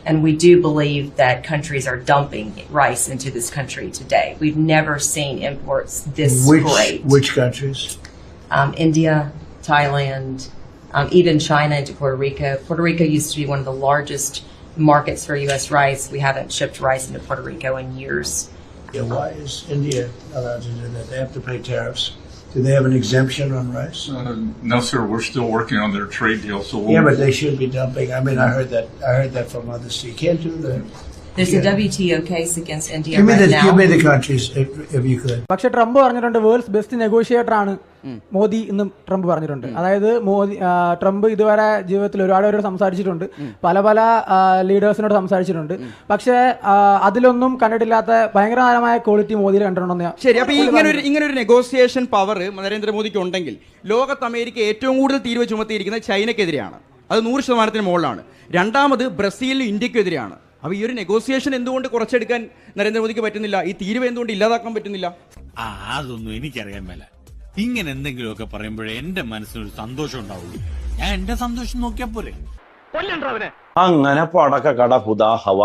And we do believe that countries are dumping rice into this country today. We've never seen imports this great. Which countries? India, Thailand, even China into Puerto Rico. Puerto Rico used to be one of the largest markets for U.S. rice. We haven't shipped rice into Puerto Rico in years. Yeah, why is India allowed to do that? They have to pay tariffs. Do they have an exemption on rice? No, sir. We're still working on their trade deal. So yeah, but they should be dumping. I mean, I heard that from others. You can't do that. There's a WTO case against India now. Give me the countries if you could. പക്ഷെ Trump പറഞ്ഞിട്ടുണ്ട് worlds best negotiator ആണ് മോദി എന്നും Trump പറഞ്ഞിട്ടുണ്ട്. അതായത് Trump ഇതുവരെ ജീവിതത്തിൽ ഒരുപാട് സംസാരിച്ചിട്ടുണ്ട്, പല ലീഡേഴ്സിനോട് സംസാരിച്ചിട്ടുണ്ട്. പക്ഷെ അതിലൊന്നും കണ്ടിട്ടില്ലാത്ത ഭയങ്കരമായ ക്വാളിറ്റി മോദിയിൽ കണ്ടിട്ടുണ്ടെന്ന്. ശരി, അപ്പൊ ഇങ്ങനെ ഒരു നെഗോസിയേഷൻ പവർ നരേന്ദ്രമോദിക്ക് ഉണ്ടെങ്കിൽ ലോകത്ത് അമേരിക്ക ഏറ്റവും കൂടുതൽ തീരുവ ചുമത്തിയിരിക്കുന്നത് ചൈനക്കെതിരെയാണ്, അത് 100% മുകളിലാണ്. രണ്ടാമത് ബ്രസീലിനും ഇന്ത്യക്കെതിരെയാണ്. അപ്പൊ ഈ ഒരു നെഗോസിയേഷൻ എന്തുകൊണ്ട് കുറച്ചെടുക്കാൻ നരേന്ദ്രമോദിക്ക് പറ്റുന്നില്ല? ഈ തീരുവ എന്തുകൊണ്ട് ഇല്ലാതാക്കാൻ പറ്റുന്നില്ല? അതൊന്നും എനിക്കറിയാൻ മേല. ഇങ്ങനെ എന്തെങ്കിലുമൊക്കെ പറയുമ്പോഴേ എന്റെ മനസ്സിനൊരു സന്തോഷം ഉണ്ടാവുള്ളൂ. ഞാൻ എന്റെ സന്തോഷം നോക്കിയാ പോരെ. അങ്ങനെ പടക്ക കട പുതാ ഹവ